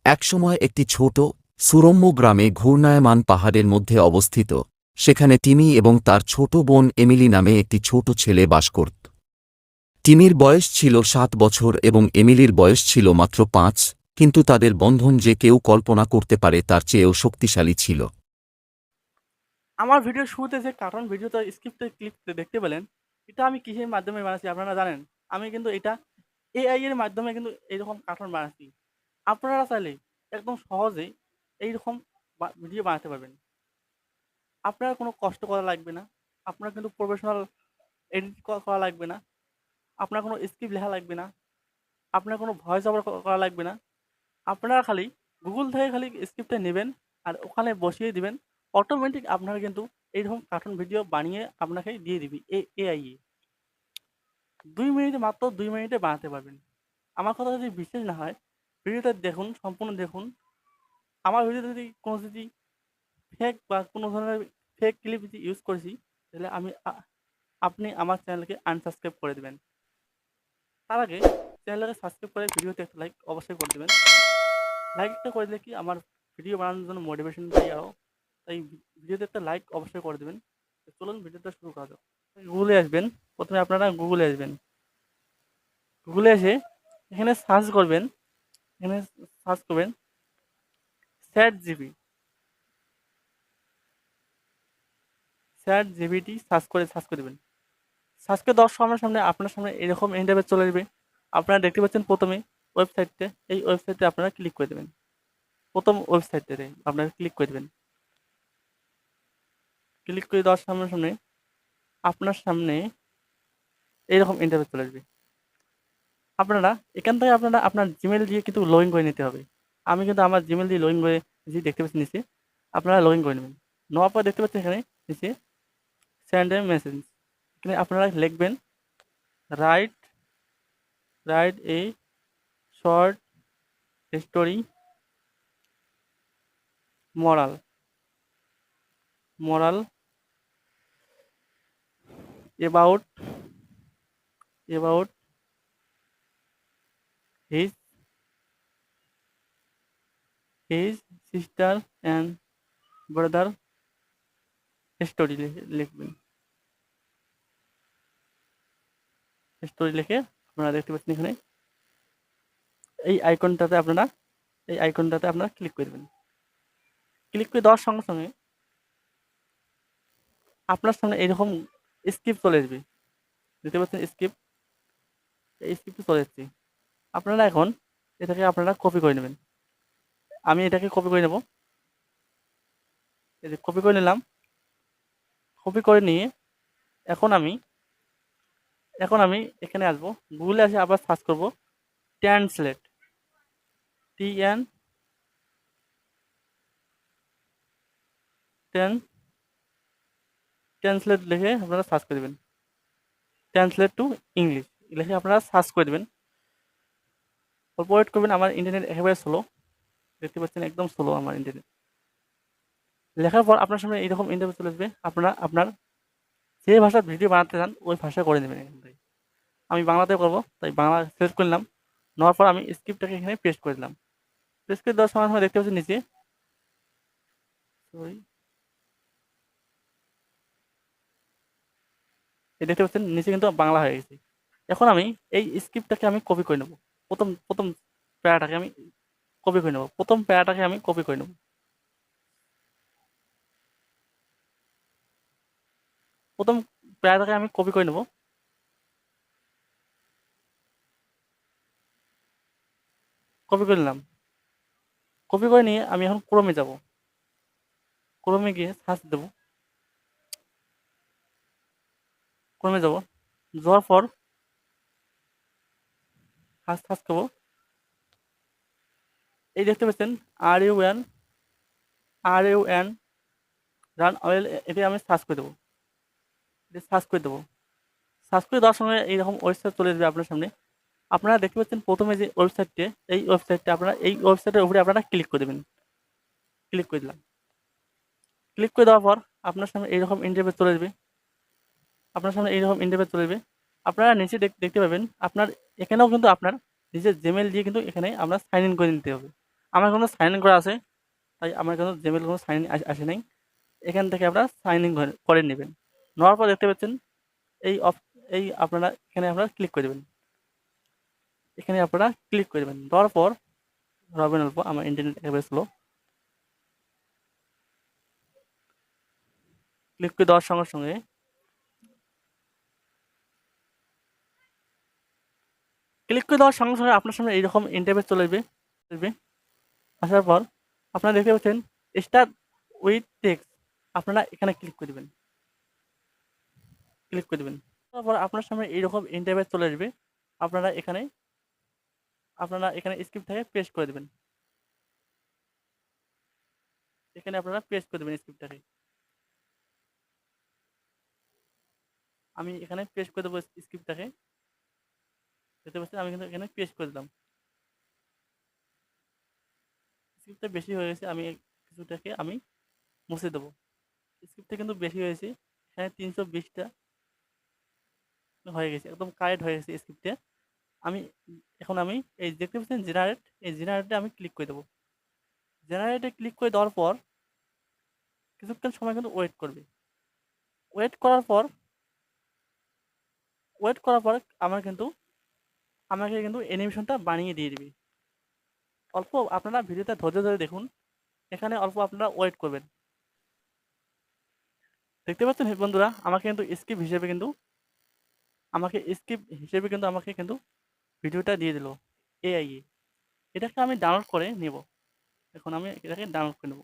একসময় একটি ছোট সুরম্য গ্রামে ঘূর্ণায়মান পাহাড়ের মধ্যে অবস্থিত, সেখানে টিমি এবং তার ছোট বোন এমিলি নামে একটি ছোট ছেলে বাস করত। টিমির বয়স ছিল 7 বছর এবং এমিলির বয়স ছিল মাত্র 5, কিন্তু তাদের বন্ধন যে কেউ কল্পনা করতে পারে তার চেয়েও শক্তিশালী ছিল। আমার ভিডিও শুরুতে যে কার্টুন ভিডিওতে স্ক্রিপ্টের ক্লিপ দেখতে পেলেন, এটা আমি কিসের মাধ্যমে বানাচ্ছি আপনারা জানেন? আমি কিন্তু এটা এআই এর মাধ্যমে কিন্তু এইরকম কার্টুন বানাচ্ছি। আপনারা চাইলে একদম সহজেই এইরকম ভিডিও বানাতে পারবেন। আপনার কোনো কষ্ট করা লাগবে না। আপনার কিন্তু প্রফেশনাল এডিট করা লাগবে না। আপনার কোনো স্ক্রিপ্ট লেখা লাগবে না। আপনার কোনো ভয়েস ওভার করা লাগবে না। আপনারা খালি গুগল থেকে খালি স্ক্রিপ্টটা নেবেন আর ওখানে বসিয়ে দিবেন। অটোমেটিক আপনারা কিন্তু এইরকম কার্টুন ভিডিও বানিয়ে আপনাকে দিয়ে দিবি এআই এ। 2 মিনিটে, মাত্র 2 মিনিটে বানাতে পারবেন। আমার কথা যদি বিশ্বাস না হয়, ভিডিওটা দেখুন, সম্পূর্ণ দেখুন। আমার ভিডিওতে যদি ফেক বা কোনো ধরনের ফেক ক্লিপ যদি ইউজ করেছি, তাহলে আপনি আমার চ্যানেলকে আনসাবস্ক্রাইব করে দিবেন। তার আগে চ্যানেলটাকে সাবস্ক্রাইব করে ভিডিওতে একটা লাইক অবশ্যই করে দিবেন। লাইকটা করে দিলে কি আমার ভিডিও বানানোর জন্য মোটিভেশন পাই আরও। তাই ভিডিওতে একটা লাইক অবশ্যই করে দেবেন। চলুন ভিডিওটা শুরু করা যাক। গুগলে আসবেন, প্রথমে আপনারা গুগলে আসবেন। গুগলে এসে এখানে সার্চ করবেন, এখানে সার্চ করবেন chat GB, chat GPT search করে দেবেন। সার্চ করে দেওয়ার সামনে আপনার সামনে এরকম ইন্টারফেস চলে আসবে। আপনারা দেখতে পাচ্ছেন প্রথমে ওয়েবসাইটে, এই ওয়েবসাইটে আপনারা ক্লিক করে দেবেন। প্রথম ওয়েবসাইটটাতে আপনারা ক্লিক করে দেবেন। ক্লিক করে দেওয়ার সামনে আপনার সামনে এইরকম ইন্টারফেস চলে আসবে। আপনারা এখান থেকে আপনার জিমেল দিয়ে কিন্তু লগ ইন করে নিতে হবে। আমি কিন্তু আমার জিমেল দিয়ে লগ ইন করে দেখতে পাচ্ছি নিচে। আপনারা লগ ইন করে নেবেন। নেওয়ার পর দেখতে পাচ্ছেন এখানে নিচে সেন্ড এ মেসেজ। এখানে আপনারা লিখবেন right write a short story moral moral about his sister and brother story লিখবেন। স্টোরি লিখে আপনারা দেখতে পাচ্ছেন এখানে এই আইকনটাতে আপনারা ক্লিক করে দেবেন। ক্লিক করে দেওয়ার সঙ্গে সঙ্গে আপনার সামনে এরকম স্ক্রিপ্ট চলে আসবে। দেখতে পাচ্ছেন স্ক্রিপ্ট, এই স্ক্রিপ্টে চলে এসেছে। আপনারা এখন এটাকে আপনারা কপি করে নেবেন। আমি এটাকে কপি করে নেব। এই যে কপি করে নিলাম। কপি করে নিয়ে এখন আমি এখানে আসবো, গুগলে এসে আবার সার্চ করব ট্রান্সলেট, TN ট্রান্সলেট লিখে আপনারা সার্চ করে দেবেন। ট্রান্সলেট টু ইংলিশ লিখে আপনারা সার্চ করে দেবেন। অল্প ওয়েট করবেন, আমার ইন্টারনেট একেবারে স্লো, দেখতে পাচ্ছেন একদম স্লো আমার ইন্টারনেট। লেখার পর আপনার সামনে এইরকম ইন্টারভিউ চলে আসবে। আপনারা আপনার যে ভাষার ভিডিও বানাতে চান ওই ভাষায় করে নেবেন। এখান থেকে আমি বাংলাতে করবো, তাই বাংলা সিলেক্ট করলাম। নেওয়ার পর আমি স্ক্রিপ্টটাকে এখানে পেস্ট করে দিলাম। পেস্ট করে দেওয়ার সময় দেখতে পাচ্ছেন নিচে, সরি, এই দেখতে পাচ্ছেন নিচে কিন্তু বাংলা হয়ে গেছে। এখন আমি এই স্ক্রিপ্টটাকে আমি কপি করে নেব। প্রথম প্রথম প্যারাটাকে আমি কপি করে নেব। প্রথম প্যারাটাকে আমি কপি করে নেব। প্রথম প্যারাটাকে আমি কপি করে নেব। কপি করে নিলাম। কপি করে নিয়ে আমি এখন ক্রোমে যাব। ক্রোমে গিয়ে সার্চ দেব। ক্রোমে যাব, যাওয়ার পর সার্চ করবো। এই দেখতে পাচ্ছেন are U N run oil, এটি আমি সার্চ করে দেবো। সার্চ করে দেবো। সার্চ করে দেওয়ার সময় এইরকম ওয়েবসাইট চলে যাবে আপনার সামনে। আপনারা দেখতে পাচ্ছেন প্রথমে যে ওয়েবসাইটটি, এই ওয়েবসাইটটা আপনারা এই ওয়েবসাইটের উপরে আপনারা ক্লিক করে দেবেন। ক্লিক করে দিলাম। ক্লিক করে দেওয়ার পর আপনার সামনে এইরকম ইন্টারফেস চলে আসবে। আপনারা নিচে দেখতে পাবেন আপনার এখানেও কিন্তু আপনার নিজের জিমেল দিয়ে কিন্তু এখানে আমরা সাইন ইন করে নিতে হবে। আমার কোনো সাইন ইন করা আছে, তাই আমার কোনো জিমেল কোনো সাইন ইন আসে নাই। এখান থেকে আপনারা সাইন ইন করে নেবেন। নেওয়ার পর দেখতে পাচ্ছেন এই আপনারা এখানে আপনারা ক্লিক করে দেবেন। এখানে আপনারা ক্লিক করে দেবেন। দেওয়ার পর রবেন অল্প, আমার ইন্টারনেট একেবারে স্লো। ক্লিক করে দেওয়ার সঙ্গে সঙ্গে আপনার সামনে এইরকম ইন্টারফেস চলে আসবে। আসার পর আপনারা দেখতে পাচ্ছেন স্টার্ট উইথ টেক্সট, আপনারা এখানে ক্লিক করে দেবেন। তারপর আপনার সামনে এইরকম ইন্টারফেস চলে আসবে। আপনারা এখানে স্ক্রিপ্টটাকে পেস্ট করে দেবেন। স্ক্রিপ্টটাকে আমি এখানে পেস্ট করে দেবো। স্ক্রিপ্টটাকে দেখতে পাচ্ছেন আমি কিন্তু এখানে পেস্ট করে দিলাম। স্ক্রিপ্টটা বেশি হয়ে গেছে, আমি কিছুটাকে আমি মুছে দেবো। স্ক্রিপ্টটা কিন্তু বেশি হয়েছে, এখানে 320টা হয়ে গেছে, একদম কারেক্ট হয়ে গেছে স্ক্রিপ্টে। আমি এই দেখতে পাচ্ছেন জেনারেটে আমি ক্লিক করে দেবো। জেনারেটে ক্লিক করে দেওয়ার পর কিছুক্ষণ সময় কিন্তু ওয়েট করবে। ওয়েট করার পর আমাকে কিন্তু অ্যানিমেশনটা বানিয়ে দিয়ে দিবে। অল্প আপনারা ভিডিওটা ধৈর্য ধরে দেখুন, এখানে অল্প আপনারা ওয়েট করবেন। দেখতে পাচ্ছেন বন্ধুরা, আমাকে স্ক্রিপ্ট হিসেবে কিন্তু আমাকে কিন্তু ভিডিওটা দিয়ে দিল এআই এ। এটাকে আমি ডাউনলোড করে নেব। এখন আমি এটাকে ডাউনলোড করে নেব।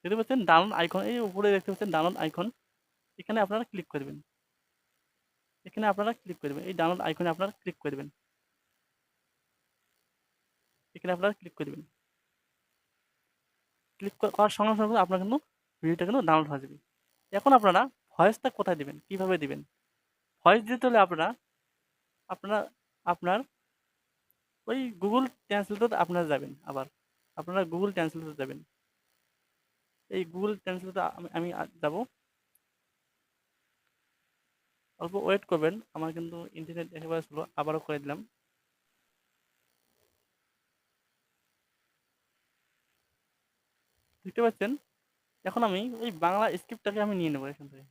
দেখতে পাচ্ছেন ডাউনলোড আইকন, এই উপরে দেখতে পাচ্ছেন ডাউনলোড আইকন, এখানে আপনারা ক্লিক করবেন। এই ডাউনলোড আইকনে আপনারা ক্লিক করবেন। ক্লিক করার সঙ্গে সঙ্গে আপনার কিন্তু ভিডিওটা কিন্তু ডাউনলোড হয়ে যাবে। এখন আপনারা ভয়েসটা কোথায় দিবেন, কিভাবে দিবেন? ভয়েস দিতে হলে আপনারা আপনার ওই গুগল ট্রান্সলেটর আপনারা যাবেন। আপনারা গুগল ট্রান্সলেটর যাবেন। এই গুগল ট্রান্সলেটর আমি যাব। অল্প ওয়েট করবেন, আমার কিন্তু ইন্টারনেট একেবারে স্লো। আবারও করে দিলাম। দেখতে পাচ্ছেন, এখন আমি ওই বাংলা স্ক্রিপ্টটাকে আমি নিয়ে নেবো। এখান থেকে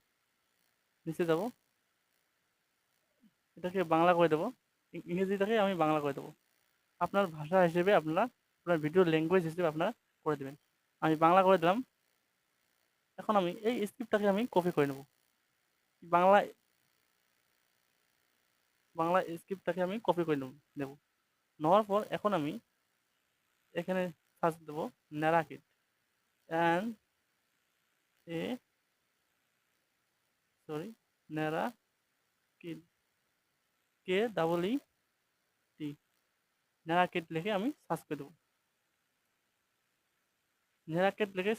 নিচে যাব, এটাকে বাংলা করে দেবো। ইংরেজিটাকে আমি বাংলা করে দেবো। আপনার ভাষা হিসেবে আপনার ভিডিও ল্যাঙ্গুয়েজ হিসেবে আপনারা করে দেবেন। আমি বাংলা করে দিলাম। এখন আমি এই স্ক্রিপ্টটাকে আমি কপি করে নেব। বাংলা বাংলা স্ক্রিপ্টটাকে আমি কপি করে নেব। নেওয়ার পর এখন আমি এখানে সার্চ দেবো ন্যারাকিট, অ্যান্ড এ সরি ন্যারাকিট, KEET, ন্যারাকিট লিখে আমি সার্চ করে দেবো। ন্যারাকিট লিখে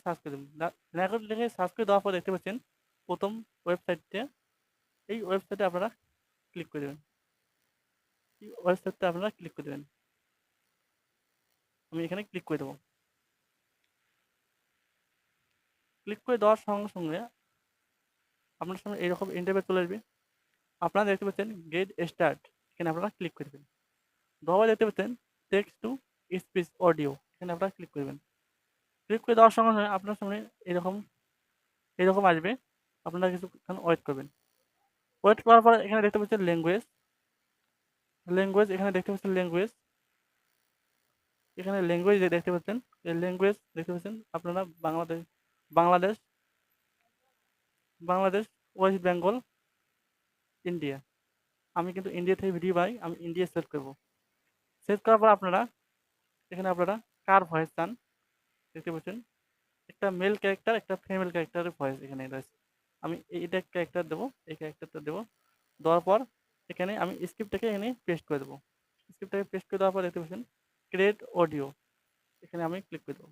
সার্চ করে দেওয়ার পর দেখতে পাচ্ছেন প্রথম ওয়েবসাইটে, এই ওয়েবসাইটে আপনারা ক্লিক করে দেবেন। আমি এখানে ক্লিক করে দেবো। ক্লিক করে দেওয়ার সঙ্গে সঙ্গে আপনার সামনে এইরকম ইন্টারফেস চলে আসবে। আপনারা দেখতে পাচ্ছেন গেট স্টার্ট, এখানে আপনারা ক্লিক করবেন। দেওয়া দেখতে পাচ্ছেন টেক্সট টু স্পিচ অডিও, এখানে আপনারা ক্লিক করবেন। ক্লিক করে দেওয়ার সঙ্গে সঙ্গে আপনার সামনে এরকম আসবে। আপনারা কিছুক্ষণ ওয়েট করবেন। ওয়েট করার পর এখানে দেখতে পাচ্ছেন ল্যাঙ্গুয়েজ, এখানে দেখতে পাচ্ছেন ল্যাঙ্গুয়েজ দেখতে পাচ্ছেন। এই ল্যাঙ্গুয়েজ দেখতে পাচ্ছেন আপনারা বাংলাদেশ, ওয়েস্ট বেঙ্গল, ইন্ডিয়া। আমি কিন্তু ইন্ডিয়া থেকে ভিডিও বানাই, আমি ইন্ডিয়া সিলেক্ট করব। সিলেক্ট করার পর এখানে আপনারা কার ভয়েস চান দেখতে পাচ্ছেন। একটা মেল ক্যারেক্টার, একটা ফিমেল ক্যারেক্টারের ভয়েস এখানে রয়েছে। আমি এইটা ক্যারেক্টার দেবো, এই ক্যারেক্টারটা দেবো। দেওয়ার পর এখানে আমি স্ক্রিপ্টটাকে এখানে পেস্ট করে দেবো। দেওয়ার পর দেখতে পাচ্ছেন ক্রিয়েট অডিও, এখানে আমি ক্লিক করে দেবো।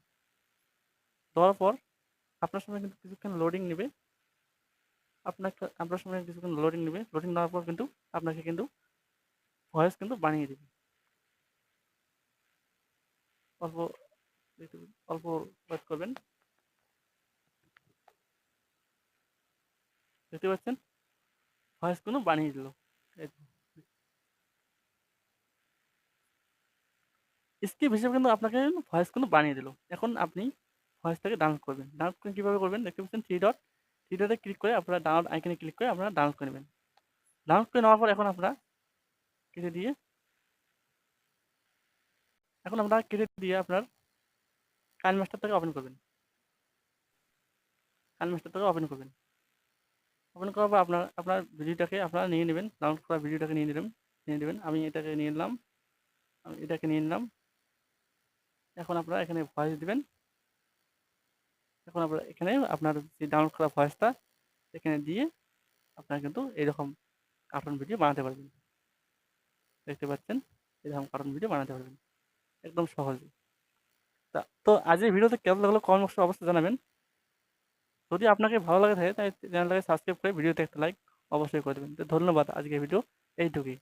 দেওয়ার পর আপনার সময় কিন্তু কিছুক্ষণ লোডিং নেবে। লোডিং নেওয়ার পর কিন্তু আপনাকে কিন্তু ভয়েস কিন্তু বানিয়ে দেবে। অল্প অল্প ওয়েট করবেন। দেখতে পাচ্ছেন ভয়েস কিন্তু বানিয়ে দিল। স্ক্রিপ্ট হিসেবে কিন্তু আপনাকে ভয়েস কিন্তু বানিয়ে দিল। এখন আপনি ভয়েসটাকে ডাউনলোড করবেন। ডাউনলোড করে কীভাবে করবেন? দেখতে পাচ্ছেন থ্রি ডটে ক্লিক করে আপনারা ডাউনলোড আইকনে ক্লিক করে আপনারা ডাউনলোড করে নেবেন। ডাউনলোড করে নেওয়ার পর এখন আপনারা কেটে দিয়ে আপনার কাইনমাস্টারটাকে ওপেন করবেন। কাইনমাস্টারটাকে ওপেন করবেন। ওপেন করার পর আপনার ভিডিওটাকে আপনারা নিয়ে নেবেন। ডাউনলোড করা ভিডিওটাকে নিয়ে নেবেন। আমি এটাকে নিয়ে নিলাম। আমি এটাকে নিয়ে নিলাম। এখন আপনারা এখানে ভয়েস দিবেন। এখন আপনারা এখানে আপনার যে ডাউনলোড করা ভয়েসটা এখানে দিয়ে আপনারা কিন্তু এরকম কার্টুন ভিডিও বানাতে পারবেন। দেখতে পাচ্ছেন? এরকম কার্টুন ভিডিও বানাতে পারবেন। একদম সহজে। তো আজকের ভিডিওতে কেমন লাগলো কমেন্ট বক্সে অবশ্যই জানাবেন। যদি আপনাকে ভালো লাগে থাকে তাহলে চ্যানেলটাকে সাবস্ক্রাইব করে ভিডিওতে একটা লাইক অবশ্যই করে দেবেন। তো ধন্যবাদ, আজকের ভিডিও এইটুকুই।